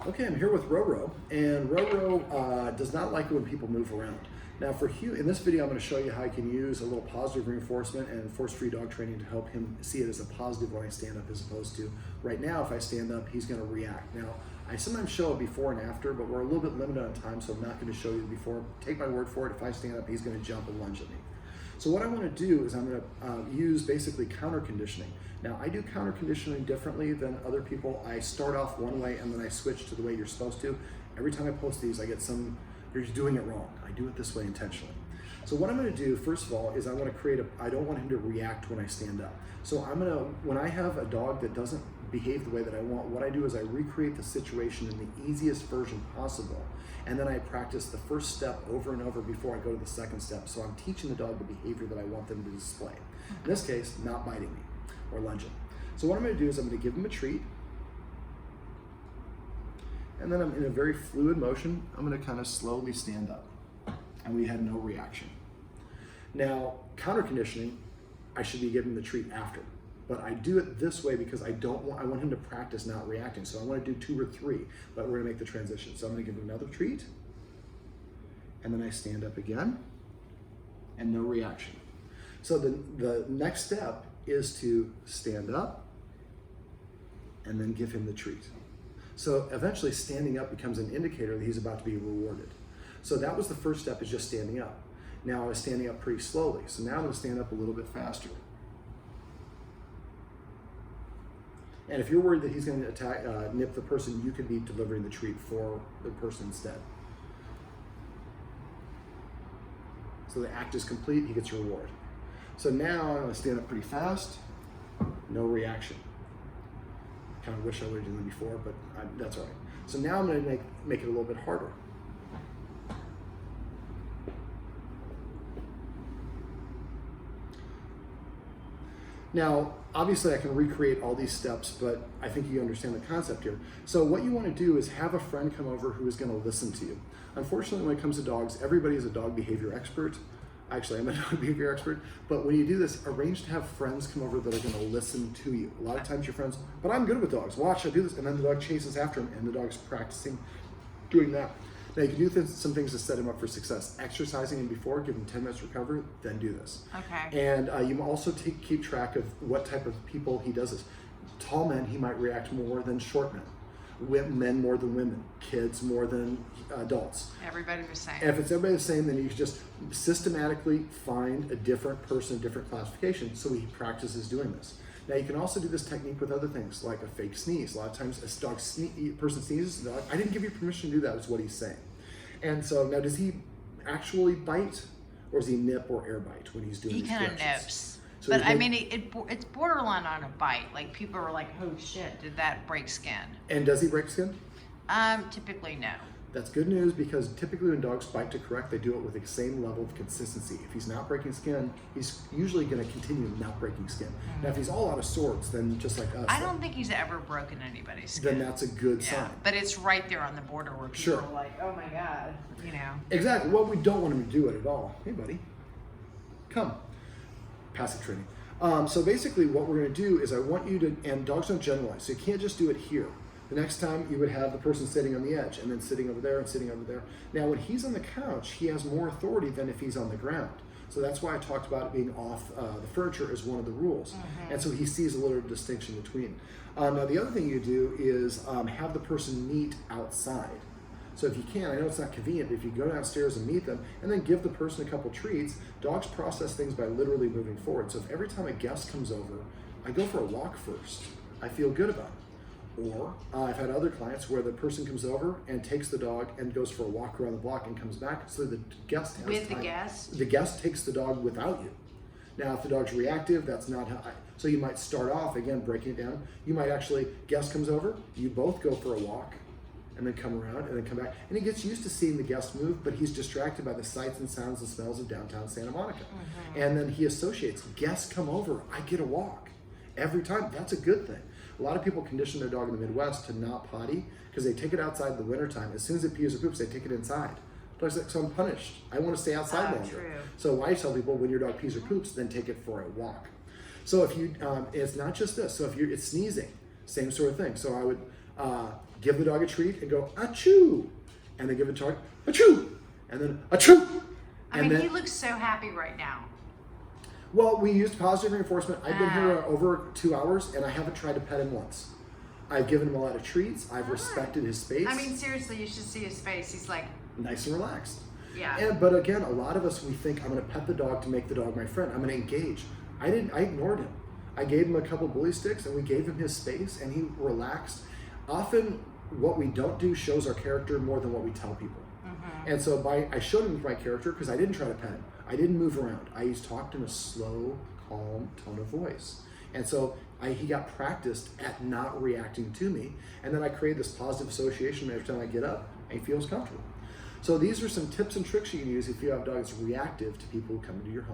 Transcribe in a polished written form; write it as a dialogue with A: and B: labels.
A: Okay, I'm here with RoRo, and RoRo does not like it when people move around. Now for Hugh, in this video I'm going to show you how I can use a little positive reinforcement and force-free dog training to help him see it as a positive when I stand up, as opposed to right now if I stand up he's going to react. Now I sometimes show it before and after, but we're a little bit limited on time, so I'm not going to show you the before. Take my word for it, if I stand up he's going to jump and lunge at me. So what I want to do is I'm going to use basically counter conditioning. Now I do counter conditioning differently than other people. I start off one way and then I switch to the way you're supposed to. Every time I post these I get some, you're doing it wrong. I do it this way intentionally. So what I'm going to do first of all is I want to create I don't want him to react when I stand up. So I'm going to, when I have a dog that doesn't behave the way that I want, what I do is I recreate the situation in the easiest version possible. And then I practice the first step over and over before I go to the second step. So I'm teaching the dog the behavior that I want them to display. In this case, not biting me or lunging. So what I'm going to do is I'm going to give him a treat. And then I'm in a very fluid motion. I'm going to kind of slowly stand up. And we had no reaction. Now, counter conditioning, I should be giving the treat after. But I do it this way because I want him to practice not reacting. So I want to do 2 or 3, but we're going to make the transition. So I'm going to give him another treat, and then I stand up again, and no reaction. So the next step is to stand up, and then give him the treat. So eventually standing up becomes an indicator that he's about to be rewarded. So that was the first step, is just standing up. Now I was standing up pretty slowly. So now I'm going to stand up a little bit faster. And if you're worried that he's going to attack, nip the person, you could be delivering the treat for the person instead. So the act is complete, he gets a reward. So now I'm going to stand up pretty fast, no reaction. Kind of wish I would have done that before, but that's all right. So now I'm going to make it a little bit harder. Now, obviously I can recreate all these steps, but I think you understand the concept here. So what you want to do is have a friend come over who is going to listen to you. Unfortunately, when it comes to dogs, everybody is a dog behavior expert. Actually, I'm a dog behavior expert, but when you do this, arrange to have friends come over that are going to listen to you. A lot of times your friends, but I'm good with dogs, watch, I do this, and then the dog chases after him, and the dog's practicing doing that. Now you can do some things to set him up for success. Exercising him before, give him 10 minutes recovery, then do this.
B: Okay.
A: And you also keep track of what type of people he does this. Tall men, he might react more than short men. Men more than women. Kids more than adults.
B: Everybody the same.
A: And if it's everybody the same, then you just systematically find a different person, different classification, so he practices doing this. Now you can also do this technique with other things, like a fake sneeze. A lot of times a person sneezes, the dog, I didn't give you permission to do that, is what he's saying. And so now does he actually bite, or does he nip or air bite when he's doing these
B: He kind of
A: corrections?
B: nips.
A: So
B: but I mean, it's borderline on a bite. Like people are like, oh shit, did that break skin?
A: And does he break skin?
B: Typically no.
A: That's good news, because typically when dogs bite to correct, they do it with the same level of consistency. If he's not breaking skin, he's usually going to continue not breaking skin.
B: Mm-hmm.
A: Now, if he's all out of sorts, then just like us,
B: I don't think he's ever broken anybody's skin.
A: then that's a good sign.
B: But it's right there on the border where people
A: Sure.
B: are like, oh my God, you know.
A: Exactly. Well, we don't want him to do it at all. Hey, buddy, come. Passive training. So basically what we're going to do is I want you to, and dogs don't generalize, so you can't just do it here. The next time you would have the person sitting on the edge and then sitting over there and sitting over there. Now when he's on the couch, he has more authority than if he's on the ground. So that's why I talked about it being off the furniture as one of the rules. Mm-hmm. And so he sees a little distinction between. Now the other thing you do is have the person meet outside. So if you can, I know it's not convenient, but if you go downstairs and meet them and then give the person a couple treats, dogs process things by literally moving forward. So if every time a guest comes over, I go for a walk first, I feel good about it. Or I've had other clients where the person comes over and takes the dog and goes for a walk around the block and comes back, so the guest has
B: With
A: time.
B: the guest?
A: The guest takes the dog without you. Now if the dog's reactive, that's not how so you might start off, again, breaking it down. You might actually, guest comes over, you both go for a walk, and then come around and then come back. And he gets used to seeing the guest move, but he's distracted by the sights and sounds and smells of downtown Santa Monica. Mm-hmm. And then he associates, guests come over, I get a walk. Every time, that's a good thing. A lot of people condition their dog in the Midwest to not potty because they take it outside in the wintertime. As soon as it pees or poops, they take it inside. But I was like, so I'm punished. I want to stay outside longer.
B: True.
A: So why tell people when your dog pees or poops, then take it for a walk. So if you, it's not just this. So if it's sneezing, same sort of thing. So I would give the dog a treat and go, achoo. And then give it a dog, achoo. And then, achoo.
B: I mean, he looks so happy right now.
A: Well, we used positive reinforcement. I've been here over 2 hours, and I haven't tried to pet him once. I've given him a lot of treats. I've respected his space.
B: I mean, seriously, you should see his face. He's like...
A: nice and relaxed.
B: Yeah.
A: But again, a lot of us, we think, I'm going to pet the dog to make the dog my friend. I'm going to engage. I ignored him. I gave him a couple bully sticks, and we gave him his space, and he relaxed. Often, what we don't do shows our character more than what we tell people. And so I showed him my character because I didn't try to pet him. I didn't move around. I talked in a slow, calm tone of voice. And so he got practiced at not reacting to me. And then I created this positive association every time I get up, and he feels comfortable. So these are some tips and tricks you can use if you have dogs reactive to people who come into your home.